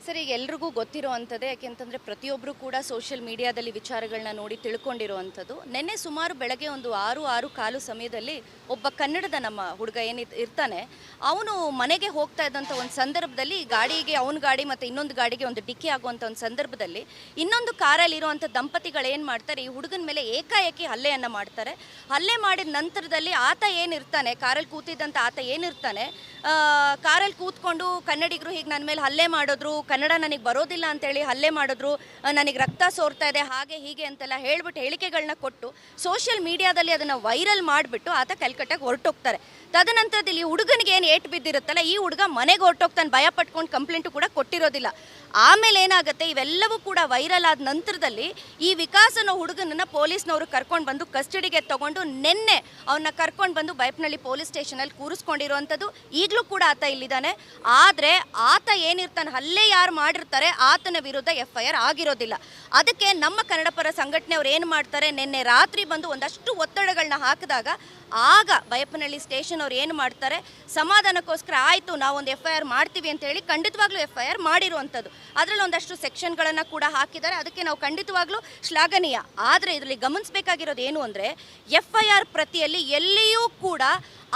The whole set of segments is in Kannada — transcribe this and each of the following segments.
ಸರ್, ಈಗ ಎಲ್ರಿಗೂ ಗೊತ್ತಿರೋ ಅಂಥದ್ದೇ. ಯಾಕೆಂತಂದರೆ ಪ್ರತಿಯೊಬ್ಬರು ಕೂಡ ಸೋಷಿಯಲ್ ಮೀಡಿಯಾದಲ್ಲಿ ವಿಚಾರಗಳನ್ನ ನೋಡಿ ತಿಳ್ಕೊಂಡಿರುವಂಥದ್ದು. ನಿನ್ನೆ ಸುಮಾರು ಬೆಳಗ್ಗೆ ಒಂದು 6-6:15 ಸಮಯದಲ್ಲಿ ಒಬ್ಬ ಕನ್ನಡದ ನಮ್ಮ ಹುಡುಗ ಇರ್ತಾನೆ, ಅವನು ಮನೆಗೆ ಹೋಗ್ತಾ ಇದ್ದಂಥ ಒಂದು ಸಂದರ್ಭದಲ್ಲಿ ಗಾಡಿಗೆ, ಅವನ ಗಾಡಿ ಮತ್ತು ಇನ್ನೊಂದು ಗಾಡಿಗೆ ಒಂದು ಡಿಕ್ಕಿ ಆಗುವಂಥ ಒಂದು ಸಂದರ್ಭದಲ್ಲಿ ಇನ್ನೊಂದು ಕಾರಲ್ಲಿ ಇರುವಂಥ ದಂಪತಿಗಳು ಏನು ಮಾಡ್ತಾರೆ, ಈ ಹುಡುಗನ ಮೇಲೆ ಏಕಾಏಕಿ ಹಲ್ಲೆಯನ್ನು ಮಾಡ್ತಾರೆ. ಹಲ್ಲೆ ಮಾಡಿದ ನಂತರದಲ್ಲಿ ಆತ ಏನಿರ್ತಾನೆ, ಕಾರಲ್ಲಿ ಕೂತಿದ್ದಂಥ ಆತ ಏನಿರ್ತಾನೆ, ಕಾರಲ್ಲಿ ಕೂತ್ಕೊಂಡು ಕನ್ನಡಿಗರು ಹೀಗೆ ನನ್ನ ಮೇಲೆ ಹಲ್ಲೆ ಮಾಡಿದ್ರು, ಕನ್ನಡ ನನಗೆ ಬರೋದಿಲ್ಲ ಅಂತೇಳಿ ಹಲ್ಲೆ ಮಾಡಿದ್ರು, ನನಗೆ ರಕ್ತ ಸೋರ್ತಾ ಇದೆ, ಹಾಗೆ ಹೀಗೆ ಅಂತೆಲ್ಲ ಹೇಳ್ಬಿಟ್ಟು ಹೇಳಿಕೆಗಳನ್ನ ಕೊಟ್ಟು ಸೋಷಿಯಲ್ ಮೀಡಿಯಾದಲ್ಲಿ ಅದನ್ನು ವೈರಲ್ ಮಾಡಿಬಿಟ್ಟು ಆತ ಕಲ್ಕಟ್ಟಾಗಿ ಹೊರಟೋಗ್ತಾರೆ. ತದನಂತರದಲ್ಲಿ ಈ ಹುಡುಗನಿಗೆ ಏನು ಏಟು ಬಿದ್ದಿರುತ್ತಲ್ಲ, ಈ ಹುಡುಗ ಮನೆಗೆ ಹೊರಟೋಗ್ತಾನೆ, ಭಯ ಪಟ್ಕೊಂಡು ಕಂಪ್ಲೇಂಟು ಕೂಡ ಕೊಟ್ಟಿರೋದಿಲ್ಲ. ಆಮೇಲೆ ಏನಾಗುತ್ತೆ, ಇವೆಲ್ಲವೂ ಕೂಡ ವೈರಲ್ ಆದ ನಂತರದಲ್ಲಿ ಈ ವಿಕಾಸ್ ಅನ್ನೋ ಹುಡುಗನನ್ನು ಪೊಲೀಸ್ನವರು ಕರ್ಕೊಂಡು ಬಂದು ಕಸ್ಟಡಿಗೆ ತಗೊಂಡು ನಿನ್ನೆ ಅವನ್ನ ಕರ್ಕೊಂಡು ಬಂದು ಬೈಪ್ನಳ್ಳಿ ಪೊಲೀಸ್ ಸ್ಟೇಷನಲ್ಲಿ ಕೂರಿಸ್ಕೊಂಡಿರುವಂಥದ್ದು. ಈಗಲೂ ಕೂಡ ಆತ ಇಲ್ಲಿದ್ದಾನೆ. ಆದರೆ ಆತ ಏನಿರ್ತಾನೆ, ಹಲ್ಲೆ ಯಾರು ಮಾಡಿರ್ತಾರೆ ಆತನ ವಿರುದ್ಧ FIR ಆಗಿರೋದಿಲ್ಲ. ಅದಕ್ಕೆ ನಮ್ಮ ಕನ್ನಡ ಪರ ಸಂಘಟನೆಯವ್ರು ಏನು ಮಾಡ್ತಾರೆ, ನಿನ್ನೆ ರಾತ್ರಿ ಬಂದು ಒಂದಷ್ಟು ಒತ್ತಡಗಳನ್ನ ಹಾಕಿದಾಗ ಆಗ ಬೈಯಪ್ಪನಹಳ್ಳಿ ಸ್ಟೇಷನ್ ಅವ್ರು ಏನು ಮಾಡ್ತಾರೆ, ಸಮಾಧಾನಕ್ಕೋಸ್ಕರ ಆಯಿತು ನಾವೊಂದು FIR ಮಾಡ್ತೀವಿ ಅಂತ ಹೇಳಿ ಖಂಡಿತವಾಗ್ಲೂ FIR ಮಾಡಿರುವಂಥದ್ದು. ಅದರಲ್ಲಿ ಒಂದಷ್ಟು ಸೆಕ್ಷನ್ಗಳನ್ನು ಕೂಡ ಹಾಕಿದ್ದಾರೆ. ಅದಕ್ಕೆ ನಾವು ಖಂಡಿತವಾಗ್ಲೂ ಶ್ಲಾಘನೀಯ. ಆದರೆ ಇದರಲ್ಲಿ ಗಮನಿಸಬೇಕಾಗಿರೋದು ಏನು ಅಂದರೆ, FIR ಪ್ರತಿಯಲ್ಲಿ ಎಲ್ಲಿಯೂ ಕೂಡ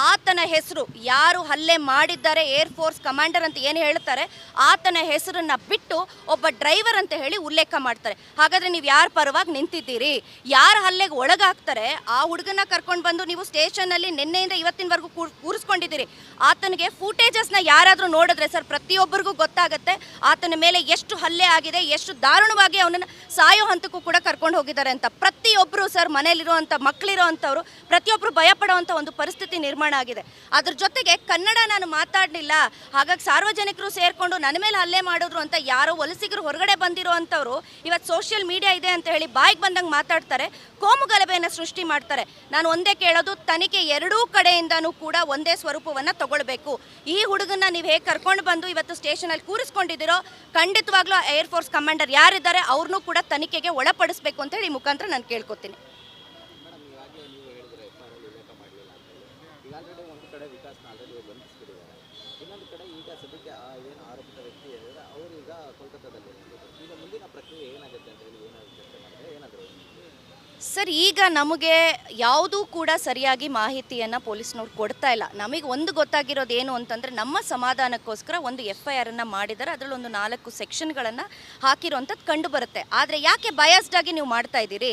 ಆತನ ಹೆಸರು, ಯಾರು ಹಲ್ಲೆ ಮಾಡಿದ್ದಾರೆ ಏರ್ ಫೋರ್ಸ್ ಕಮಾಂಡರ್ ಅಂತ ಏನು ಹೇಳ್ತಾರೆ ಆತನ ಹೆಸರನ್ನು ಬಿಟ್ಟು ಒಬ್ಬ ಡ್ರೈವರ್ ಅಂತ ಹೇಳಿ ಉಲ್ಲೇಖ ಮಾಡ್ತಾರೆ. ಹಾಗಾದರೆ ನೀವು ಯಾರ ಪರವಾಗಿ ನಿಂತಿದ್ದೀರಿ, ಯಾರು ಹಲ್ಲೆಗೆ ಒಳಗಾಗ್ತಾರೆ ಆ ಹುಡುಗನ ಕರ್ಕೊಂಡು ಬಂದು ನೀವು ಸ್ಟೇಷನ್ನಲ್ಲಿ ನಿನ್ನೆಯಿಂದ ಇವತ್ತಿನವರೆಗೂ ಕೂರಿಸ್ಕೊಂಡಿದ್ದೀರಿ. ಆತನಿಗೆ ಫೂಟೇಜಸ್ನ ಯಾರಾದರೂ ನೋಡಿದ್ರೆ ಸರ್, ಪ್ರತಿಯೊಬ್ಬರಿಗೂ ಗೊತ್ತಾಗುತ್ತೆ ಆತನ ಮೇಲೆ ಎಷ್ಟು ಹಲ್ಲೆ ಆಗಿದೆ, ಎಷ್ಟು ದಾರುಣವಾಗಿ ಅವನನ್ನು ಸಾಯೋ ಹಂತಕ್ಕೂ ಕೂಡ ಕರ್ಕೊಂಡು ಹೋಗಿದ್ದಾರೆ ಅಂತ. ಪ್ರತಿಯೊಬ್ಬರು ಸರ್, ಮನೇಲಿರುವಂಥ ಮಕ್ಕಳಿರೋವಂಥವ್ರು ಪ್ರತಿಯೊಬ್ಬರು ಭಯಪಡುವಂಥ ಒಂದು ಪರಿಸ್ಥಿತಿ ನಿರ್ಮಾಣ ಆಗಿದೆ. ಅದ್ರ ಜೊತೆಗೆ ಕನ್ನಡ ನಾನು ಮಾತಾಡಲಿಲ್ಲ, ಹಾಗಾಗಿ ಸಾರ್ವಜನಿಕರು ಸೇರಿಕೊಂಡು ನನ್ನ ಮೇಲೆ ಹಲ್ಲೆ ಮಾಡಿದ್ರು ಅಂತ ಯಾರೋ ವಲಸಿಗರು ಹೊರಗಡೆ ಬಂದಿರೋ ಅಂಥವ್ರು ಇವತ್ತು ಸೋಷಿಯಲ್ ಮೀಡಿಯಾ ಇದೆ ಅಂತ ಹೇಳಿ ಬಾಯಿಗೆ ಬಂದಂಗೆ ಮಾತಾಡ್ತಾರೆ, ಕೋಮು ಗಲಭೆಯನ್ನು ಸೃಷ್ಟಿ ಮಾಡ್ತಾರೆ. ನಾನು ಒಂದೇ ಕೇಳೋದು, ತನಿಖೆ ಎರಡೂ ಕಡೆಯಿಂದನೂ ಕೂಡ ಒಂದೇ ಸ್ವರೂಪವನ್ನು ತಗೊಳ್ಬೇಕು. ಈ ಹುಡುಗನ್ನ ನೀವು ಹೇಗೆ ಕರ್ಕೊಂಡು ಬಂದು ಇವತ್ತು ಸ್ಟೇಷನಲ್ಲಿ ಕೂರಿಸ್ಕೊಂಡಿದ್ದೀರೋ, ಖಂಡಿತವಾಗ್ಲೂ ಏರ್ ಫೋರ್ಸ್ ಕಮಾಂಡರ್ ಯಾರಿದ್ದಾರೆ ಅವ್ರನ್ನೂ ಕೂಡ ತನಿಖೆಗೆ ಒಳಪಡಿಸಬೇಕು ಅಂತ ಹೇಳಿ ಮುಖಾಂತರ ನಾನು ಕೇಳ್ಕೊತೀನಿ. ಆಲ್ರೆಡಿ ಒಂದು ಕಡೆ ವಿಕಾಸ್ನ ಆಲ್ರೆಡಿ ಬಂಧಿಸ್ಬಿಟ್ಟಿದ್ದಾರೆ, ಇನ್ನೊಂದು ಕಡೆ ಈಗ ಸದ್ಯಕ್ಕೆ ಏನು ಆರೋಪಿತ ವ್ಯಕ್ತಿ ಹೇಳಿದರೆ ಅವರು ಈಗ ಕೋಲ್ಕತ್ತಾದಲ್ಲಿ. ಈಗ ಮುಂದಿನ ಪ್ರಕ್ರಿಯೆ ಏನಾಗುತ್ತೆ ಅಂತ ಹೇಳಿ ಏನಾದರೂ ಚರ್ಚೆ ಮಾಡಿದ್ರೆ ಏನಾದರೂ ಸರ್, ಈಗ ನಮಗೆ ಯಾವುದೂ ಕೂಡ ಸರಿಯಾಗಿ ಮಾಹಿತಿಯನ್ನು ಪೊಲೀಸ್ನವ್ರು ಕೊಡ್ತಾ ಇಲ್ಲ. ನಮಗೆ ಒಂದು ಗೊತ್ತಾಗಿರೋದು ಏನು ಅಂತಂದರೆ, ನಮ್ಮ ಸಮಾಧಾನಕ್ಕೋಸ್ಕರ ಒಂದು FIR ಮಾಡಿದ್ದಾರೆ. ಅದರಲ್ಲಿ ಒಂದು 4 ಸೆಕ್ಷನ್ಗಳನ್ನು ಹಾಕಿರೋಂಥದ್ದು ಕಂಡು ಬರುತ್ತೆ. ಆದರೆ ಯಾಕೆ ಬಯಸ್ಡಾಗಿ ನೀವು ಮಾಡ್ತಾ ಇದ್ದೀರಿ,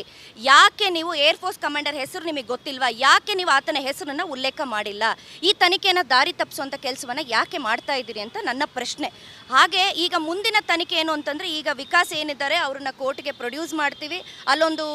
ಯಾಕೆ ನೀವು ಏರ್ ಫೋರ್ಸ್ ಕಮಾಂಡರ್ ಹೆಸರು ನಿಮಗೆ ಗೊತ್ತಿಲ್ವಾ, ಯಾಕೆ ನೀವು ಆತನ ಹೆಸರನ್ನು ಉಲ್ಲೇಖ ಮಾಡಿಲ್ಲ, ಈ ತನಿಖೆಯನ್ನು ದಾರಿ ತಪ್ಪಿಸುವಂಥ ಕೆಲಸವನ್ನು ಯಾಕೆ ಮಾಡ್ತಾ ಇದ್ದೀರಿ ಅಂತ ನನ್ನ ಪ್ರಶ್ನೆ. ಹಾಗೆ ಈಗ ಮುಂದಿನ ತನಿಖೆ ಏನು ಅಂತಂದರೆ, ಈಗ ವಿಕಾಸ್ ಏನಿದ್ದಾರೆ ಅವ್ರನ್ನ ಕೋರ್ಟ್ಗೆ ಪ್ರೊಡ್ಯೂಸ್ ಮಾಡ್ತೀವಿ, ಅಲ್ಲೊಂದು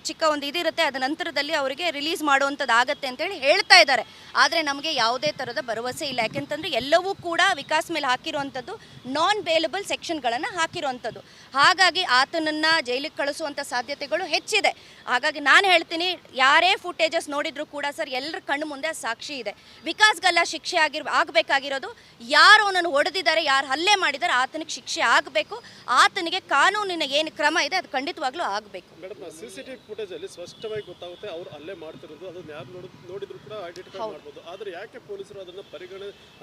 ಚಿಕ್ಕ ಒಂದು ಇದಿರುತ್ತೆ, ಅದ ನಂತರದಲ್ಲಿ ಅವರಿಗೆ ರಿಲೀಸ್ ಮಾಡುವಂಥದ್ದು ಆಗತ್ತೆ ಅಂತೇಳಿ ಹೇಳ್ತಾ ಇದ್ದಾರೆ. ಆದರೆ ನಮಗೆ ಯಾವುದೇ ಥರದ ಭರವಸೆ ಇಲ್ಲ. ಯಾಕೆಂತಂದರೆ ಎಲ್ಲವೂ ಕೂಡ ವಿಕಾಸ್ ಮೇಲೆ ಹಾಕಿರುವಂಥದ್ದು ನಾನ್ ಬೇಲಬಲ್ ಸೆಕ್ಷನ್ಗಳನ್ನು ಹಾಕಿರುವಂಥದ್ದು. ಹಾಗಾಗಿ ಆತನನ್ನು ಜೈಲಿಗೆ ಕಳಿಸುವಂಥ ಸಾಧ್ಯತೆಗಳು ಹೆಚ್ಚಿದೆ. ಹಾಗಾಗಿ ನಾನು ಹೇಳ್ತೀನಿ, ಯಾರೇ ಫುಟೇಜಸ್ ನೋಡಿದ್ರು ಕೂಡ ಸರ್, ಎಲ್ಲರ ಕಣ್ಣು ಮುಂದೆ ಸಾಕ್ಷಿ ಇದೆ. ವಿಕಾಸ್ಗೆಲ್ಲ ಶಿಕ್ಷೆ ಆಗಬೇಕಾಗಿರೋದು, ಯಾರು ಅವನನ್ನು ಹೊಡೆದಿದ್ದಾರೆ, ಯಾರು ಹಲ್ಲೆ ಮಾಡಿದ್ದಾರೆ ಆತನಿಗೆ ಶಿಕ್ಷೆ ಆಗಬೇಕು. ಆತನಿಗೆ ಕಾನೂನಿನ ಏನು ಕ್ರಮ ಇದೆ ಅದು ಖಂಡಿತವಾಗ್ಲೂ ಆಗಬೇಕು. CCTV ಫುಟೇಜ್ ಅಲ್ಲಿ ಸ್ಪಷ್ಟವಾಗಿ ಗೊತ್ತಾಗುತ್ತೆ ಅವ್ರು ಅಲ್ಲೇ ಮಾಡ್ತಿರೋದು, ಅದನ್ನ ಯಾರು ನೋಡಿದ್ರು ಕೂಡ ಐಡೆಂಟಿಫೈ ಮಾಡ್ಬೋದು. ಆದರೆ ಯಾಕೆ ಪೊಲೀಸರು ಅದನ್ನ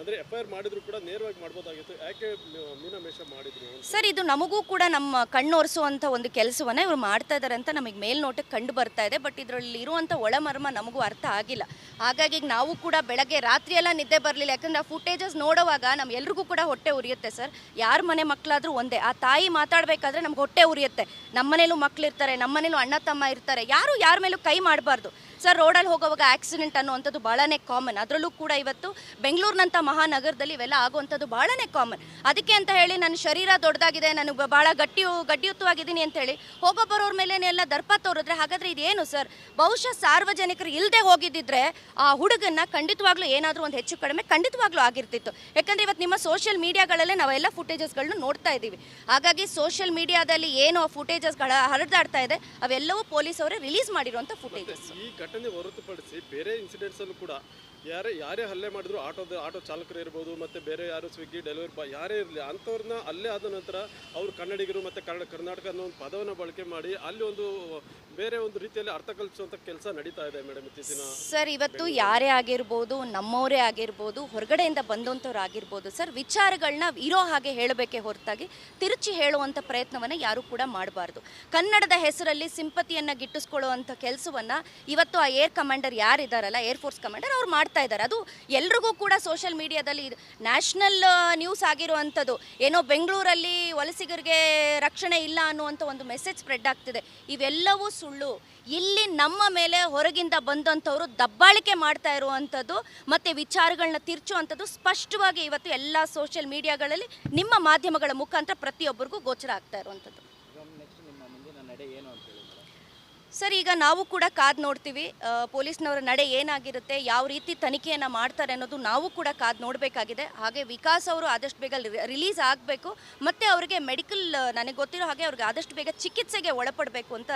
ಅಂದ್ರೆ FIR ಮಾಡಿದ್ರು ಕೂಡ ನೇರವಾಗಿ ಮಾಡ್ಬೋದಾಗಿತ್ತು, ಯಾಕೆ ಮೀನಮೇಷ ಮಾಡಿದ್ರು ಸರ್? ಇದು ನಮಗೂ ಕೂಡ ನಮ್ಮ ಕಣ್ಣೊರೆಸುವಂಥ ಒಂದು ಕೆಲಸವನ್ನ ಇವರು ಮಾಡ್ತಾ ಇದ್ದಾರೆ ಅಂತ ನಮಗೆ ಮೇಲ್ನೋಟಕ್ಕೆ ಕಂಡು ಬರ್ತಾ ಇದೆ. ಬಟ್ ಇದರಲ್ಲಿ ಇರುವಂಥ ಒಳಮರ್ಮ ನಮಗೂ ಅರ್ಥ ಆಗಿಲ್ಲ. ಹಾಗಾಗಿ ನಾವು ಕೂಡ ಬೆಳಗ್ಗೆ ರಾತ್ರಿ ಎಲ್ಲ ನಿದ್ದೆ ಬರಲಿಲ್ಲ. ಯಾಕಂದರೆ ಆ ಫುಟೇಜಸ್ ನೋಡುವಾಗ ನಮ್ಗೆಲ್ರಿಗೂ ಕೂಡ ಹೊಟ್ಟೆ ಉರಿಯುತ್ತೆ ಸರ್. ಯಾರ ಮನೆ ಮಕ್ಕಳಾದರೂ ಒಂದೇ, ಆ ತಾಯಿ ಮಾತಾಡಬೇಕಾದ್ರೆ ನಮ್ಗೆ ಹೊಟ್ಟೆ ಉರಿಯುತ್ತೆ. ನಮ್ಮನೇಲೂ ಮಕ್ಕಳಿರ್ತಾರೆ, ನಮ್ಮನೇಲೂ ಅಣ್ಣ ತಮ್ಮ ಇರ್ತಾರೆ, ಯಾರು ಯಾರ ಮೇಲೂ ಕೈ ಮಾಡಬಾರ್ದು ಸರ್. ರೋಡಲ್ಲಿ ಹೋಗೋವಾಗ ಆಕ್ಸಿಡೆಂಟ್ ಅನ್ನುವಂಥದ್ದು ಭಾಳನೇ ಕಾಮನ್. ಅದರಲ್ಲೂ ಕೂಡ ಇವತ್ತು ಬೆಂಗಳೂರಿನಂಥ ಮಹಾನಗರದಲ್ಲಿ ಇವೆಲ್ಲ ಆಗುವಂಥದ್ದು ಭಾಳನೇ ಕಾಮನ್. ಅದಕ್ಕೆ ಅಂತ ಹೇಳಿ ನನ್ನ ಶರೀರ ದೊಡ್ಡದಾಗಿದೆ, ನನಗೆ ಭಾಳ ಗಟ್ಟಿಯುತವಾಗಿದ್ದೀನಿ ಅಂತೇಳಿ ಹೋಗೋ ಬರೋರ ಮೇಲೆ ಎಲ್ಲ ದರ್ಪ ತೋರಿದ್ರೆ ಹಾಗಾದರೆ ಇದೇನು ಸರ್? ಬಹುಶಃ ಸಾರ್ವಜನಿಕರು ಇಲ್ಲದೆ ಹೋಗಿದ್ದಿದ್ರೆ ಆ ಹುಡುಗನ್ನ ಖಂಡಿತವಾಗ್ಲೂ ಏನಾದರೂ ಒಂದು ಹೆಚ್ಚು ಕಡಿಮೆ ಖಂಡಿತವಾಗ್ಲೂ ಆಗಿರ್ತಿತ್ತು. ಯಾಕಂದರೆ ಇವತ್ತು ನಿಮ್ಮ ಸೋಷಿಯಲ್ ಮೀಡಿಯಾಗಳಲ್ಲೇ ನಾವೆಲ್ಲ ಫುಟೇಜಸ್ಗಳನ್ನ ನೋಡ್ತಾ ಇದ್ದೀವಿ. ಹಾಗಾಗಿ ಸೋಷಿಯಲ್ ಮೀಡಿಯಾದಲ್ಲಿ ಏನು ಫುಟೇಜಸ್ಗಳ ಹರಿದಾಡ್ತಾ ಇದೆ ಅವೆಲ್ಲವೂ ಪೊಲೀಸ್ ಅವರೇ ರಿಲೀಸ್ ಮಾಡಿರುವಂಥ ಫುಟೇಜಸ್. ಘಟನೆ ಹೊರತುಪಡಿಸಿ ಬೇರೆ ಇನ್ಸಿಡೆಂಟ್ಸ್ ಅಲ್ಲೂ ಕೂಡ ಯಾರೇ ಹಲ್ಲೆ ಮಾಡಿದ್ರು ಆಟೋ ಚಾಲಕರು ಇರ್ಬೋದು, ಮತ್ತು ಬೇರೆ ಯಾರು ಸ್ವಿಗ್ಗಿ ಡೆಲಿವರಿ ಬಾಯ್ ಯಾರೇ ಇರಲಿ ಅಂಥವ್ರನ್ನ ಅಲ್ಲೇ ಆದ ನಂತರ ಅವರು ಕನ್ನಡಿಗರು ಮತ್ತು ಕರ್ನಾಟಕ ಅನ್ನೋ ಒಂದು ಪದವನ್ನು ಬಳಕೆ ಮಾಡಿ ಅಲ್ಲಿ ಒಂದು ಬೇರೆ ಒಂದು ರೀತಿಯಲ್ಲಿ ಅರ್ಥ ಕಲ್ಪಿಸುವಂಥ ಕೆಲಸ ನಡೀತಾ ಇದೆ ಮೇಡಮ್ ಇತ್ತೀಚಿನ. ಸರ್, ಇವತ್ತು ಯಾರೇ ಆಗಿರ್ಬೋದು, ನಮ್ಮವರೇ ಆಗಿರ್ಬೋದು, ಹೊರಗಡೆಯಿಂದ ಬಂದಂಥವ್ರು ಆಗಿರ್ಬೋದು ಸರ್, ವಿಚಾರಗಳನ್ನ ಇರೋ ಹಾಗೆ ಹೇಳಬೇಕೇ ಹೊರತಾಗಿ ತಿರುಚಿ ಹೇಳುವಂಥ ಪ್ರಯತ್ನವನ್ನು ಯಾರೂ ಕೂಡ ಮಾಡಬಾರ್ದು. ಕನ್ನಡದ ಹೆಸರಲ್ಲಿ ಸಿಂಪತಿಯನ್ನು ಗಿಟ್ಟಿಸ್ಕೊಳ್ಳುವಂಥ ಕೆಲಸವನ್ನು ಇವತ್ತು ಆ ಏರ್ ಕಮಾಂಡರ್ ಯಾರಿದ್ದಾರಲ್ಲ, ಏರ್ ಫೋರ್ಸ್ ಕಮಾಂಡರ್, ಅವ್ರು ಮಾಡ್ತಾ ಇದ್ದಾರೆ. ಅದು ಎಲ್ರಿಗೂ ಕೂಡ ಸೋಷಿಯಲ್ ಮೀಡಿಯಾದಲ್ಲಿ ನ್ಯಾಷನಲ್ ನ್ಯೂಸ್ ಆಗಿರುವಂಥದ್ದು. ಏನೋ ಬೆಂಗಳೂರಲ್ಲಿ ವಲಸಿಗರಿಗೆ ರಕ್ಷಣೆ ಇಲ್ಲ ಅನ್ನುವಂಥ ಒಂದು ಮೆಸೇಜ್ ಸ್ಪ್ರೆಡ್ ಆಗ್ತಿದೆ. ಇವೆಲ್ಲವೂ ಸುಳ್ಳು. ಇಲ್ಲಿ ನಮ್ಮ ಮೇಲೆ ಹೊರಗಿಂದ ಬಂದಂಥವರು ದಬ್ಬಾಳಿಕೆ ಮಾಡ್ತಾ ಇರುವಂಥದ್ದು ಮತ್ತು ವಿಚಾರಗಳನ್ನ ತಿರ್ಚುವಂಥದ್ದು ಸ್ಪಷ್ಟವಾಗಿ ಇವತ್ತು ಎಲ್ಲ ಸೋಷಿಯಲ್ ಮೀಡಿಯಾಗಳಲ್ಲಿ ನಿಮ್ಮ ಮಾಧ್ಯಮಗಳ ಮುಖಾಂತರ ಪ್ರತಿಯೊಬ್ಬರಿಗೂ ಗೋಚರ ಆಗ್ತಾ ಇರುವಂಥದ್ದು. ನೆಕ್ಸ್ಟ್ ನಿಮ್ಮ ಮುಂದಿನ ನಡೆ ಏನು ಅಂತ ಹೇಳಿ ಮೇಡಮ್? ಸರ್, ಈಗ ನಾವು ಕೂಡ ಕಾದು ನೋಡ್ತೀವಿ. ಪೊಲೀಸ್ನವರ ನಡೆ ಏನಾಗಿರುತ್ತೆ, ಯಾವ ರೀತಿ ತನಿಖೆಯನ್ನು ಮಾಡ್ತಾರೆ ಅನ್ನೋದು ನಾವು ಕೂಡ ಕಾದು ನೋಡಬೇಕಾಗಿದೆ. ಹಾಗೆ ವಿಕಾಸ್ ಅವರು ಆದಷ್ಟು ಬೇಗ ರಿಲೀಸ್ ಆಗಬೇಕು ಮತ್ತು ಅವರಿಗೆ ಮೆಡಿಕಲ್, ನನಗೆ ಗೊತ್ತಿರೋ ಹಾಗೆ ಅವ್ರಿಗೆ ಆದಷ್ಟು ಬೇಗ ಚಿಕಿತ್ಸೆಗೆ ಒಳಪಡಬೇಕು ಅಂತ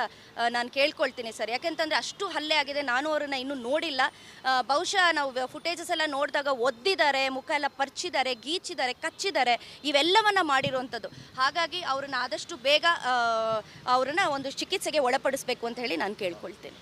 ನಾನು ಕೇಳ್ಕೊಳ್ತೀನಿ ಸರ್. ಯಾಕೆಂತಂದರೆ ಅಷ್ಟು ಹಲ್ಲೆ ಆಗಿದೆ. ನಾನು ಅವರನ್ನು ಇನ್ನೂ ನೋಡಿಲ್ಲ. ಬಹುಶಃ ನಾವು ಫುಟೇಜಸ್ ಎಲ್ಲ ನೋಡಿದಾಗ ಒದ್ದಿದ್ದಾರೆ, ಮುಖ ಎಲ್ಲ ಪರ್ಚಿದ್ದಾರೆ, ಗೀಚಿದ್ದಾರೆ, ಕಚ್ಚಿದ್ದಾರೆ, ಇವೆಲ್ಲವನ್ನು ಮಾಡಿರುವಂಥದ್ದು. ಹಾಗಾಗಿ ಅವ್ರನ್ನ ಆದಷ್ಟು ಬೇಗ ಅವರನ್ನು ಒಂದು ಚಿಕಿತ್ಸೆಗೆ ಒಳಪಡಿಸಬೇಕು ಅಂತ ಹೇಳಿ ನಾನು ಕೇಳ್ಕೊಳ್ತೇನೆ.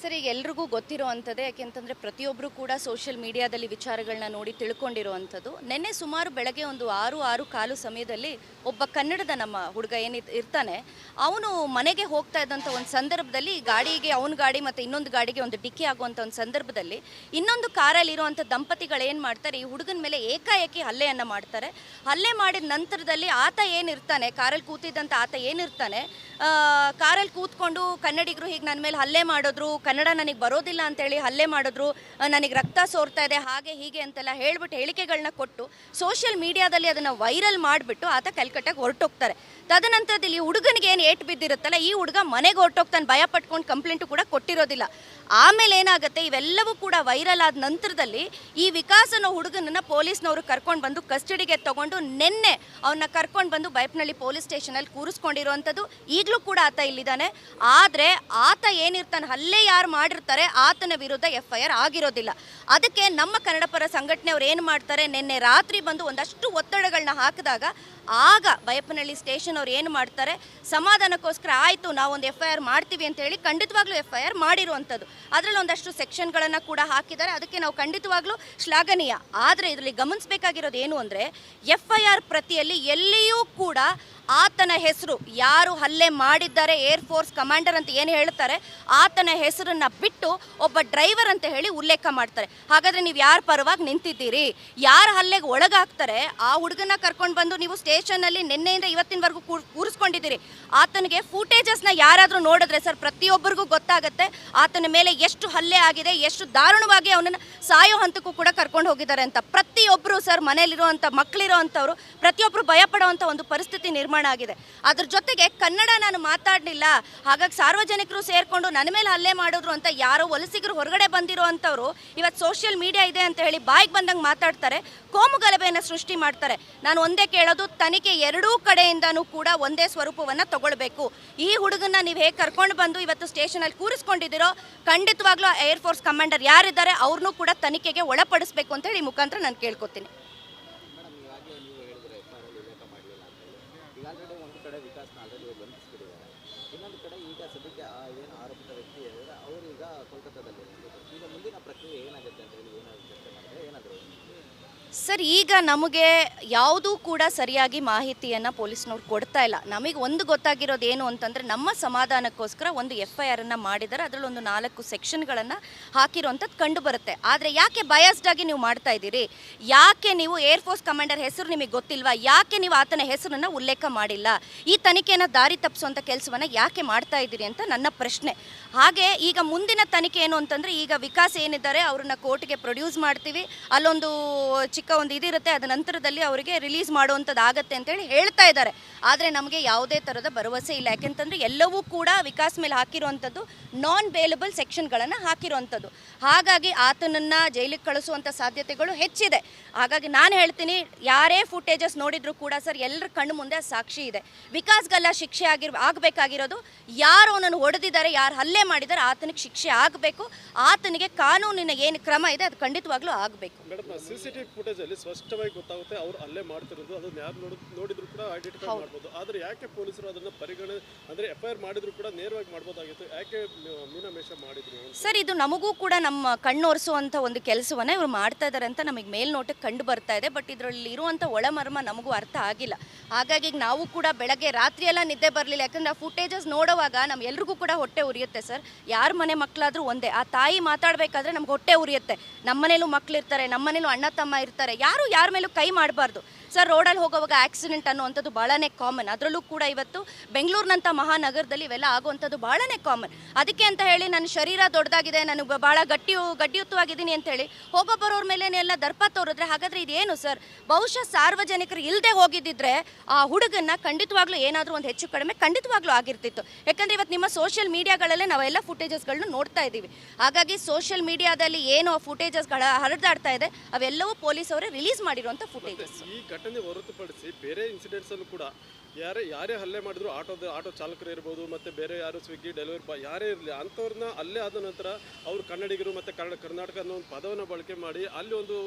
ಸರ್, ಈಗ ಎಲ್ರಿಗೂ ಗೊತ್ತಿರೋ ಅಂಥದ್ದೇ. ಯಾಕೆಂತಂದರೆ ಪ್ರತಿಯೊಬ್ಬರು ಕೂಡ ಸೋಷಿಯಲ್ ಮೀಡಿಯಾದಲ್ಲಿ ವಿಚಾರಗಳನ್ನ ನೋಡಿ ತಿಳ್ಕೊಂಡಿರುವಂಥದ್ದು. ನಿನ್ನೆ ಸುಮಾರು ಬೆಳಗ್ಗೆ ಒಂದು 6-6:15 ಸಮಯದಲ್ಲಿ ಒಬ್ಬ ಕನ್ನಡದ ನಮ್ಮ ಹುಡುಗ ಇರ್ತಾನೆ, ಅವನು ಮನೆಗೆ ಹೋಗ್ತಾ ಇದ್ದಂಥ ಒಂದು ಸಂದರ್ಭದಲ್ಲಿ ಗಾಡಿಗೆ, ಅವನ ಗಾಡಿ ಮತ್ತು ಇನ್ನೊಂದು ಗಾಡಿಗೆ ಒಂದು ಡಿಕ್ಕಿ ಆಗುವಂಥ ಒಂದು ಸಂದರ್ಭದಲ್ಲಿ ಇನ್ನೊಂದು ಕಾರಲ್ಲಿ ಇರುವಂಥ ದಂಪತಿಗಳು ಏನು ಮಾಡ್ತಾರೆ, ಈ ಹುಡುಗನ ಮೇಲೆ ಏಕಾಏಕಿ ಹಲ್ಲೆಯನ್ನು ಮಾಡ್ತಾರೆ. ಹಲ್ಲೆ ಮಾಡಿದ ನಂತರದಲ್ಲಿ ಆತ ಏನಿರ್ತಾನೆ, ಕಾರಲ್ಲಿ ಕೂತಿದ್ದಂಥ ಆತ ಏನಿರ್ತಾನೆ, ಕಾರಲ್ಲಿ ಕೂತ್ಕೊಂಡು ಕನ್ನಡಿಗರು ಹೀಗೆ ನನ್ನ ಮೇಲೆ ಹಲ್ಲೆ ಮಾಡಿದ್ರು, ಕನ್ನಡ ನನಗೆ ಬರೋದಿಲ್ಲ ಅಂತೇಳಿ ಹಲ್ಲೆ ಮಾಡಿದ್ರು, ನನಗೆ ರಕ್ತ ಸೋರ್ತಾ ಇದೆ, ಹಾಗೆ ಹೀಗೆ ಅಂತೆಲ್ಲ ಹೇಳ್ಬಿಟ್ಟು ಹೇಳಿಕೆಗಳನ್ನ ಕೊಟ್ಟು ಸೋಷಿಯಲ್ ಮೀಡಿಯಾದಲ್ಲಿ ಅದನ್ನು ವೈರಲ್ ಮಾಡಿಬಿಟ್ಟು ಆತ ಕಲ್ಕಟ್ಟಾಗಿ ಹೊರಟೋಗ್ತಾರೆ. ತದನಂತರದಲ್ಲಿ ಈ ಹುಡುಗನಿಗೆ ಏನು ಏಟು ಬಿದ್ದಿರುತ್ತಲ್ಲ, ಈ ಹುಡುಗ ಮನೆಗೆ ಹೊರಟೋಗ್ತಾನೆ, ಭಯ ಪಟ್ಕೊಂಡು ಕಂಪ್ಲೇಂಟು ಕೂಡ ಕೊಟ್ಟಿರೋದಿಲ್ಲ. ಆಮೇಲೆ ಏನಾಗುತ್ತೆ, ಇವೆಲ್ಲವೂ ಕೂಡ ವೈರಲ್ ಆದ ನಂತರದಲ್ಲಿ ಈ ವಿಕಾಸ್ ಅನ್ನೋ ಹುಡುಗನನ್ನು ಪೊಲೀಸ್ನವರು ಕರ್ಕೊಂಡು ಬಂದು ಕಸ್ಟಡಿಗೆ ತಗೊಂಡು ನಿನ್ನೆ ಅವನ್ನ ಕರ್ಕೊಂಡು ಬಂದು ಬೈಪ್ನಳ್ಳಿ ಪೊಲೀಸ್ ಸ್ಟೇಷನಲ್ಲಿ ಕೂರಿಸ್ಕೊಂಡಿರುವಂಥದ್ದು. ಈಗಲೂ ಕೂಡ ಆತ ಇಲ್ಲಿದ್ದಾನೆ. ಆದರೆ ಆತ ಏನಿರ್ತಾನೆ, ಹಲ್ಲೆ ಯಾರು ಮಾಡಿರ್ತಾರೆ ಆತನ ವಿರುದ್ಧ FIR ಆಗಿರೋದಿಲ್ಲ. ಅದಕ್ಕೆ ನಮ್ಮ ಕನ್ನಡ ಪರ ಸಂಘಟನೆಯವ್ರು ಏನು ಮಾಡ್ತಾರೆ, ನಿನ್ನೆ ರಾತ್ರಿ ಬಂದು ಒಂದಷ್ಟು ಒತ್ತಡಗಳನ್ನ ಹಾಕಿದಾಗ ಆಗ ಬೈಯಪ್ಪನಹಳ್ಳಿ ಸ್ಟೇಷನ್ ಅವ್ರು ಏನು ಮಾಡ್ತಾರೆ, ಸಮಾಧಾನಕ್ಕೋಸ್ಕರ ಆಯಿತು ನಾವೊಂದು FIR ಮಾಡ್ತೀವಿ ಅಂತ ಹೇಳಿ ಖಂಡಿತವಾಗ್ಲೂ FIR ಮಾಡಿರುವಂಥದ್ದು. ಅದರಲ್ಲಿ ಒಂದಷ್ಟು ಸೆಕ್ಷನ್ಗಳನ್ನು ಕೂಡ ಹಾಕಿದ್ದಾರೆ. ಅದಕ್ಕೆ ನಾವು ಖಂಡಿತವಾಗ್ಲೂ ಶ್ಲಾಘನೀಯ. ಆದರೆ ಇದರಲ್ಲಿ ಗಮನಿಸಬೇಕಾಗಿರೋದು ಏನು ಅಂದರೆ, FIR ಪ್ರತಿಯಲ್ಲಿ ಎಲ್ಲಿಯೂ ಕೂಡ ಆತನ ಹೆಸರು, ಯಾರು ಹಲ್ಲೆ ಮಾಡಿದ್ದಾರೆ ಏರ್ ಫೋರ್ಸ್ ಕಮಾಂಡರ್ ಅಂತ ಏನು ಹೇಳ್ತಾರೆ, ಆತನ ಹೆಸರನ್ನು ಬಿಟ್ಟು ಒಬ್ಬ ಡ್ರೈವರ್ ಅಂತ ಹೇಳಿ ಉಲ್ಲೇಖ ಮಾಡ್ತಾರೆ. ಹಾಗಾದರೆ ನೀವು ಯಾರ ಪರವಾಗಿ ನಿಂತಿದ್ದೀರಿ, ಯಾರು ಹಲ್ಲೆಗೆ ಒಳಗಾಗ್ತಾರೆ ಆ ಹುಡುಗನ ಕರ್ಕೊಂಡು ಬಂದು ನೀವು ಸ್ಟೇಷನ್ನಲ್ಲಿ ನಿನ್ನೆಯಿಂದ ಇವತ್ತಿನವರೆಗೂ ಕೂರಿಸ್ಕೊಂಡಿದ್ದೀರಿ. ಆತನಿಗೆ ಫೂಟೇಜಸ್ನ ಯಾರಾದರೂ ನೋಡಿದ್ರೆ ಸರ್, ಪ್ರತಿಯೊಬ್ಬರಿಗೂ ಗೊತ್ತಾಗುತ್ತೆ ಆತನ ಮೇಲೆ ಎಷ್ಟು ಹಲ್ಲೆ ಆಗಿದೆ, ಎಷ್ಟು ದಾರುಣವಾಗಿ ಅವನನ್ನು ಸಾಯೋ ಹಂತಕ್ಕೂ ಕೂಡ ಕರ್ಕೊಂಡು ಹೋಗಿದ್ದಾರೆ ಅಂತ. ಪ್ರತಿಯೊಬ್ಬರು ಸರ್, ಮನೇಲಿರುವಂಥ ಮಕ್ಕಳಿರೋವಂಥವ್ರು ಪ್ರತಿಯೊಬ್ಬರು ಭಯಪಡುವಂಥ ಒಂದು ಪರಿಸ್ಥಿತಿ ನಿರ್ಮಾಣ ಆಗಿದೆ. ಅದ್ರ ಜೊತೆಗೆ ಕನ್ನಡ ನಾನು ಮಾತಾಡಲಿಲ್ಲ, ಹಾಗಾಗಿ ಸಾರ್ವಜನಿಕರು ಸೇರಿಕೊಂಡು ನನ್ನ ಮೇಲೆ ಹಲ್ಲೆ ಮಾಡಿದ್ರು ಅಂತ ಯಾರೋ ವಲಸಿಗರು ಹೊರಗಡೆ ಬಂದಿರೋ ಅಂಥವ್ರು ಇವತ್ತು ಸೋಷಿಯಲ್ ಮೀಡಿಯಾ ಇದೆ ಅಂತ ಹೇಳಿ ಬಾಯಿಗೆ ಬಂದಂಗೆ ಮಾತಾಡ್ತಾರೆ, ಕೋಮು ಗಲಭೆಯನ್ನು ಸೃಷ್ಟಿ ಮಾಡ್ತಾರೆ. ನಾನು ಒಂದೇ ಕೇಳೋದು, ತನಿಖೆ ಎರಡೂ ಕಡೆಯಿಂದನೂ ಕೂಡ ಒಂದೇ ಸ್ವರೂಪವನ್ನು ತಗೊಳ್ಬೇಕು. ಈ ಹುಡುಗನ್ನ ನೀವು ಹೇಗೆ ಕರ್ಕೊಂಡು ಬಂದು ಇವತ್ತು ಸ್ಟೇಷನಲ್ಲಿ ಕೂರಿಸ್ಕೊಂಡಿದ್ದೀರೋ, ಖಂಡಿತವಾಗ್ಲೂ ಏರ್ ಫೋರ್ಸ್ ಕಮಾಂಡರ್ ಯಾರಿದ್ದಾರೆ ಅವ್ರನ್ನೂ ಕೂಡ ತನಿಖೆಗೆ ಒಳಪಡಿಸಬೇಕು ಅಂತ ಹೇಳಿ ಮುಖಾಂತರ ನಾನು ಕೇಳ್ಕೊತೀನಿ. ಮೇಡಮ್, ಇವಾಗಲೇ ನೀವು ಹೇಳಿದ್ರೆ FIR ಉಲ್ಲೇಖ ಮಾಡಲಿಲ್ಲ ಅಂತ ಹೇಳಿ. ಈಗ ಆಲ್ರೆಡಿ ಒಂದು ಕಡೆ ವಿಕಾಸ್ನ ಆಲ್ರೆಡಿ ಬಂಧಿಸ್ಬಿಟ್ಟಿದ್ದಾರೆ, ಇನ್ನೊಂದು ಕಡೆ ಈಗ ಸದ್ಯಕ್ಕೆ ಏನು ಆರೋಪಿತ ವ್ಯಕ್ತಿ ಹೇಳಿದ್ರೆ ಅವರು ಈಗ ಕೋಲ್ಕತ್ತಾದಲ್ಲಿ. ಈಗ ಮುಂದಿನ ಪ್ರಕ್ರಿಯೆ ಏನಾಗುತ್ತೆ ಅಂತ ಹೇಳಿ ಏನಾದರೂ ಚರ್ಚೆ ಮಾಡಿದ್ರೆ ಏನಾದರೂ? ಸರ್, ಈಗ ನಮಗೆ ಯಾವುದೂ ಕೂಡ ಸರಿಯಾಗಿ ಮಾಹಿತಿಯನ್ನು ಪೊಲೀಸ್ನವ್ರು ಕೊಡ್ತಾ ಇಲ್ಲ. ನಮಗೆ ಒಂದು ಗೊತ್ತಾಗಿರೋದು ಏನು ಅಂತಂದರೆ, ನಮ್ಮ ಸಮಾಧಾನಕ್ಕೋಸ್ಕರ ಒಂದು FIR ಮಾಡಿದ್ದಾರೆ, ಅದರಲ್ಲಿ ಒಂದು 4 ಸೆಕ್ಷನ್ಗಳನ್ನು ಹಾಕಿರೋಂಥದ್ದು ಕಂಡು ಬರುತ್ತೆ. ಆದರೆ ಯಾಕೆ ಬಯಾಸ್ಡ್ ಆಗಿ ನೀವು ಮಾಡ್ತಾ ಇದ್ದೀರಿ, ಯಾಕೆ ನೀವು ಏರ್ ಫೋರ್ಸ್ ಕಮಾಂಡರ್ ಹೆಸರು ನಿಮಗೆ ಗೊತ್ತಿಲ್ವಾ, ಯಾಕೆ ನೀವು ಆತನ ಹೆಸರನ್ನು ಉಲ್ಲೇಖ ಮಾಡಿಲ್ಲ, ಈ ತನಿಖೆಯನ್ನು ದಾರಿ ತಪ್ಪಿಸುವಂಥ ಕೆಲಸವನ್ನು ಯಾಕೆ ಮಾಡ್ತಾ ಇದ್ದೀರಿ ಅಂತ ನನ್ನ ಪ್ರಶ್ನೆ. ಹಾಗೆ ಈಗ ಮುಂದಿನ ತನಿಖೆ ಏನು ಅಂತಂದರೆ, ಈಗ ವಿಕಾಸ್ ಏನಿದ್ದಾರೆ ಅವ್ರನ್ನ ಕೋರ್ಟ್ಗೆ ಪ್ರೊಡ್ಯೂಸ್ ಮಾಡ್ತೀವಿ, ಅಲ್ಲೊಂದು ಚಿಕ್ಕ ಒಂದು ಇದಿರುತ್ತೆ, ಅದ ನಂತರದಲ್ಲಿ ಅವರಿಗೆ ರಿಲೀಸ್ ಮಾಡುವಂಥದ್ದು ಆಗತ್ತೆ ಅಂತೇಳಿ ಹೇಳ್ತಾ ಇದ್ದಾರೆ. ಆದರೆ ನಮಗೆ ಯಾವುದೇ ಥರದ ಭರವಸೆ ಇಲ್ಲ. ಯಾಕೆಂತಂದರೆ ಎಲ್ಲವೂ ಕೂಡ ವಿಕಾಸ್ ಮೇಲೆ ಹಾಕಿರುವಂಥದ್ದು ನಾನ್ ಬೇಲಬಲ್ ಸೆಕ್ಷನ್ಗಳನ್ನು ಹಾಕಿರುವಂಥದ್ದು. ಹಾಗಾಗಿ ಆತನನ್ನು ಜೈಲಿಗೆ ಕಳಿಸುವಂಥ ಸಾಧ್ಯತೆಗಳು ಹೆಚ್ಚಿದೆ. ಹಾಗಾಗಿ ನಾನು ಹೇಳ್ತೀನಿ, ಯಾರೇ ಫುಟೇಜಸ್ ನೋಡಿದ್ರು ಕೂಡ ಸರ್, ಎಲ್ಲರ ಕಣ್ಣು ಮುಂದೆ ಸಾಕ್ಷಿ ಇದೆ. ವಿಕಾಸ್ಗೆಲ್ಲ ಶಿಕ್ಷೆ ಆಗಬೇಕಾಗಿರೋದು, ಯಾರು ಅವನನ್ನು ಹೊಡೆದಿದ್ದಾರೆ, ಯಾರು ಹಲ್ಲೆ ಮಾಡಿದ್ದಾರೆ, ಆತನಿಗೆ ಶಿಕ್ಷೆ ಆಗಬೇಕು. ಆತನಿಗೆ ಕಾನೂನಿನ ಏನು ಕ್ರಮ ಇದೆ ಅದು ಖಂಡಿತವಾಗ್ಲೂ ಆಗಬೇಕು. ಮೇಡಮ್, CCTV ಫುಟೇಜ್ ಅಲ್ಲಿ ಸ್ಪಷ್ಟವಾಗಿ ಗೊತ್ತಾಗುತ್ತೆ ಅವ್ರು ಅಲ್ಲೇ ಮಾಡ್ತಿರೋದು, ಅದನ್ನ ಯಾರು ನೋಡಿದ್ರು ಕೂಡ ಐಡೆಂಟಿಫೈ ಮಾಡ್ಬೋದು. ಆದ್ರೆ ಯಾಕೆ ಪೊಲೀಸರು ಅದನ್ನ ಅಂದ್ರೆ FIR ಮಾಡಿದ್ರು ಕೂಡ ನೇರವಾಗಿ ಮಾಡ್ಬೋದಾಗಿತ್ತು, ಯಾಕೆ ಮೀನಮೇಷ ಮಾಡಿದ್ರು ಸರ್? ಇದು ನಮಗೂ ಕೂಡ ನಮ್ಮ ಕಣ್ಣೊರೆಸುವಂಥ ಒಂದು ಕೆಲಸವನ್ನ ಇವರು ಮಾಡ್ತಾ ಇದ್ದಾರೆ ಅಂತ ನಮಗೆ ಮೇಲ್ನೋಟಕ್ಕೆ ಕಂಡು ಬರ್ತಾ ಇದೆ. ಬಟ್ ಇದರಲ್ಲಿ ಇರುವಂಥ ಒಳಮರ್ಮ ನಮಗೂ ಅರ್ಥ ಆಗಿಲ್ಲ. ಹಾಗಾಗಿ ನಾವು ಕೂಡ ಬೆಳಗ್ಗೆ ರಾತ್ರಿ ಎಲ್ಲ ನಿದ್ದೆ ಬರಲಿಲ್ಲ. ಯಾಕಂದ್ರೆ ಆ ಫುಟೇಜಸ್ ನೋಡುವಾಗ ಎಲ್ರಿಗೂ ಕೂಡ ಹೊಟ್ಟೆ ಉರಿಯುತ್ತೆ ಸರ್. ಯಾರ ಮನೆ ಮಕ್ಕಳಾದ್ರೂ ಒಂದೇ, ಆ ತಾಯಿ ಮಾತಾಡಬೇಕಾದ್ರೆ ನಮ್ಗೆ ಹೊಟ್ಟೆ ಉರಿಯುತ್ತೆ. ನಮ್ಮನೇಲೂ ಮಕ್ಕಳಿರ್ತಾರೆ, ನಮ್ಮನೇಲೂ ಅಣ್ಣ ತಮ್ಮ ಇರ್ತಾರೆ, ಯಾರು ಯಾರ ಮೇಲೂ ಕೈ ಮಾಡಬಾರ್ದು ಸರ್. ರೋಡಲ್ಲಿ ಹೋಗೋವಾಗ ಆಕ್ಸಿಡೆಂಟ್ ಅನ್ನುವಂಥದ್ದು ಭಾಳನೇ ಕಾಮನ್. ಅದರಲ್ಲೂ ಕೂಡ ಇವತ್ತು ಬೆಂಗಳೂರಿನಂಥ ಮಹಾನಗರದಲ್ಲಿ ಇವೆಲ್ಲ ಆಗುವಂಥದ್ದು ಭಾಳನೇ ಕಾಮನ್. ಅದಕ್ಕೆ ಅಂತ ಹೇಳಿ ನನ್ನ ಶರೀರ ದೊಡ್ಡದಾಗಿದೆ, ನನಗೆ ಭಾಳ ಗಟ್ಟಿಯುತವಾಗಿದ್ದೀನಿ ಅಂತೇಳಿ ಹೋಗೋ ಬರೋರ ಮೇಲೆ ಎಲ್ಲ ದರ್ಪ ತೋರಿದ್ರೆ ಹಾಗಾದರೆ ಇದೇನು ಸರ್? ಬಹುಶಃ ಸಾರ್ವಜನಿಕರು ಇಲ್ಲದೆ ಹೋಗಿದ್ದಿದ್ರೆ ಆ ಹುಡುಗನ್ನ ಖಂಡಿತವಾಗ್ಲೂ ಏನಾದರೂ ಒಂದು ಹೆಚ್ಚು ಕಡಿಮೆ ಖಂಡಿತವಾಗ್ಲೂ ಆಗಿರ್ತಿತ್ತು. ಯಾಕಂದರೆ ಇವತ್ತು ನಿಮ್ಮ ಸೋಷಿಯಲ್ ಮೀಡಿಯಾಗಳಲ್ಲೇ ನಾವೆಲ್ಲ ಫುಟೇಜಸ್ಗಳನ್ನ ನೋಡ್ತಾ ಇದ್ದೀವಿ. ಹಾಗಾಗಿ ಸೋಷಿಯಲ್ ಮೀಡಿಯಾದಲ್ಲಿ ಏನು ಫುಟೇಜಸ್ಗಳ ಹರಿದಾಡ್ತಾ ಇದೆ ಅವೆಲ್ಲವೂ ಪೊಲೀಸ್ ಅವರೇ ರಿಲೀಸ್ ಮಾಡಿರುವಂಥ ಫುಟೇಜಸ್. ಈ ಘಟನೆ ಹೊರತುಪಡಿಸಿ ಬೇರೆ ಇನ್ಸಿಡೆಂಟ್ಸ್ ಅಲ್ಲೂ ಕೂಡ ಯಾರೇ ಹಲ್ಲೆ ಮಾಡಿದ್ರು, ಆಟೋ ಚಾಲಕರು ಇರ್ಬೋದು, ಮತ್ತೆ ಬೇರೆ ಯಾರು ಸ್ವಿಗ್ಗಿ ಡೆಲಿವರಿ ಬಾಯ್ ಯಾರೇ ಇರಲಿ, ಅಂಥವ್ರನ್ನ ಅಲ್ಲೇ ಆದ ನಂತರ ಅವರು ಕನ್ನಡಿಗರು ಮತ್ತು ಕರ್ನಾಟಕ ಅನ್ನೋ ಒಂದು ಪದವನ್ನು ಬಳಕೆ ಮಾಡಿ ಅಲ್ಲಿ ಒಂದು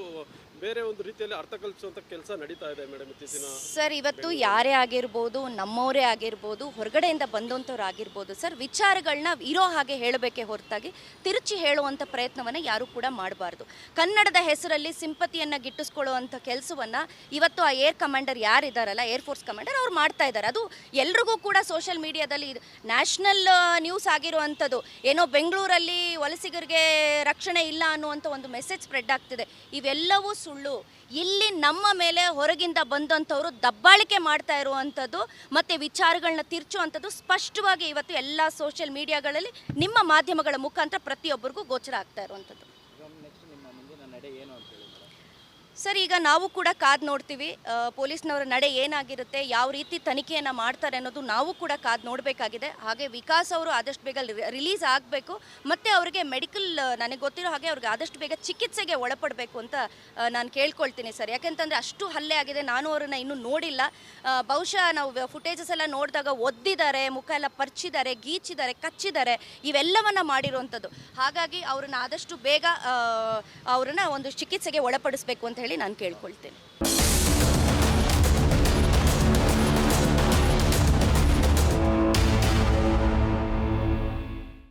ಬೇರೆ ಒಂದು ರೀತಿಯಲ್ಲಿ ಅರ್ಥ ಕಲ್ಪಿಸುವಂಥ ಕೆಲಸ ನಡೀತಾ ಇದೆ ಮೇಡಮ್ ಇತ್ತೀಚಿನ. ಸರ್, ಇವತ್ತು ಯಾರೇ ಆಗಿರ್ಬೋದು, ನಮ್ಮವರೇ ಆಗಿರ್ಬೋದು, ಹೊರಗಡೆಯಿಂದ ಬಂದಂಥವ್ರು ಆಗಿರ್ಬೋದು ಸರ್, ವಿಚಾರಗಳನ್ನ ಇರೋ ಹಾಗೆ ಹೇಳಬೇಕೇ ಹೊರತಾಗಿ ತಿರುಚಿ ಹೇಳುವಂಥ ಪ್ರಯತ್ನವನ್ನು ಯಾರೂ ಕೂಡ ಮಾಡಬಾರ್ದು. ಕನ್ನಡದ ಹೆಸರಲ್ಲಿ ಸಿಂಪತಿಯನ್ನು ಗಿಟ್ಟಿಸ್ಕೊಳ್ಳುವಂಥ ಕೆಲಸವನ್ನು ಇವತ್ತು ಆ ಏರ್ ಕಮಾಂಡರ್ ಯಾರಿದ್ದಾರಲ್ಲ, ಏರ್ಫೋರ್ಸ್ ಕಮಾಂಡರ್, ಅವ್ರು ಮಾಡ್ತಾ ಇದ್ದಾರೆ. ಅದು ಎಲ್ರಿಗೂ ಕೂಡ ಸೋಷಿಯಲ್ ಮೀಡಿಯಾದಲ್ಲಿ ನ್ಯಾಷನಲ್ ನ್ಯೂಸ್ ಆಗಿರುವಂಥದ್ದು. ಏನೋ ಬೆಂಗಳೂರಲ್ಲಿ ವಲಸಿಗರಿಗೆ ರಕ್ಷಣೆ ಇಲ್ಲ ಅನ್ನುವಂಥ ಒಂದು ಮೆಸೇಜ್ ಸ್ಪ್ರೆಡ್ ಆಗ್ತಿದೆ. ಇವೆಲ್ಲವೂ ಸುಳ್ಳು. ಇಲ್ಲಿ ನಮ್ಮ ಮೇಲೆ ಹೊರಗಿಂದ ಬಂದಂಥವರು ದಬ್ಬಾಳಿಕೆ ಮಾಡ್ತಾ ಇರುವಂಥದ್ದು ಮತ್ತು ವಿಚಾರಗಳನ್ನ ತಿರ್ಚುವಂಥದ್ದು ಸ್ಪಷ್ಟವಾಗಿ ಇವತ್ತು ಎಲ್ಲ ಸೋಷಿಯಲ್ ಮೀಡಿಯಾಗಳಲ್ಲಿ ನಿಮ್ಮ ಮಾಧ್ಯಮಗಳ ಮುಖಾಂತರ ಪ್ರತಿಯೊಬ್ಬರಿಗೂ ಗೋಚರ ಆಗ್ತಾ ಇರುವಂಥದ್ದು. ನೆಕ್ಸ್ಟ್ ನಿಮ್ಮ ಮುಂದಿನ ನಡೆ ಏನು ಅಂತ ಹೇಳಿ ಸರ್, ಈಗ ನಾವು ಕೂಡ ಕಾದು ನೋಡ್ತೀವಿ. ಪೊಲೀಸ್ನವರ ನಡೆ ಏನಾಗಿರುತ್ತೆ, ಯಾವ ರೀತಿ ತನಿಖೆಯನ್ನು ಮಾಡ್ತಾರೆ ಅನ್ನೋದು ನಾವು ಕೂಡ ಕಾದು ನೋಡಬೇಕಾಗಿದೆ. ಹಾಗೆ ವಿಕಾಸ್ ಅವರು ಆದಷ್ಟು ಬೇಗ ರಿಲೀಸ್ ಆಗಬೇಕು ಮತ್ತು ಅವರಿಗೆ ಮೆಡಿಕಲ್, ನನಗೆ ಗೊತ್ತಿರೋ ಹಾಗೆ ಅವ್ರಿಗೆ ಆದಷ್ಟು ಬೇಗ ಚಿಕಿತ್ಸೆಗೆ ಒಳಪಡಬೇಕು ಅಂತ ನಾನು ಕೇಳ್ಕೊಳ್ತೀನಿ ಸರ್. ಯಾಕೆಂತಂದರೆ ಅಷ್ಟು ಹಲ್ಲೆ ಆಗಿದೆ. ನಾನು ಅವ್ರನ್ನ ಇನ್ನೂ ನೋಡಿಲ್ಲ. ಬಹುಶಃ ನಾವು ಫುಟೇಜಸ್ ಎಲ್ಲ ನೋಡಿದಾಗ ಒದ್ದಿದ್ದಾರೆ, ಮುಖ ಎಲ್ಲ ಪರ್ಚಿದ್ದಾರೆ, ಗೀಚಿದ್ದಾರೆ, ಕಚ್ಚಿದ್ದಾರೆ, ಇವೆಲ್ಲವನ್ನು ಮಾಡಿರುವಂಥದ್ದು. ಹಾಗಾಗಿ ಅವ್ರನ್ನ ಆದಷ್ಟು ಬೇಗ ಅವ್ರನ್ನ ಒಂದು ಚಿಕಿತ್ಸೆಗೆ ಒಳಪಡಿಸಬೇಕು ಅಂತ ಹೇಳಿ ನಾನು ಕೇಳ್ಕೊಳ್ತೇನೆ.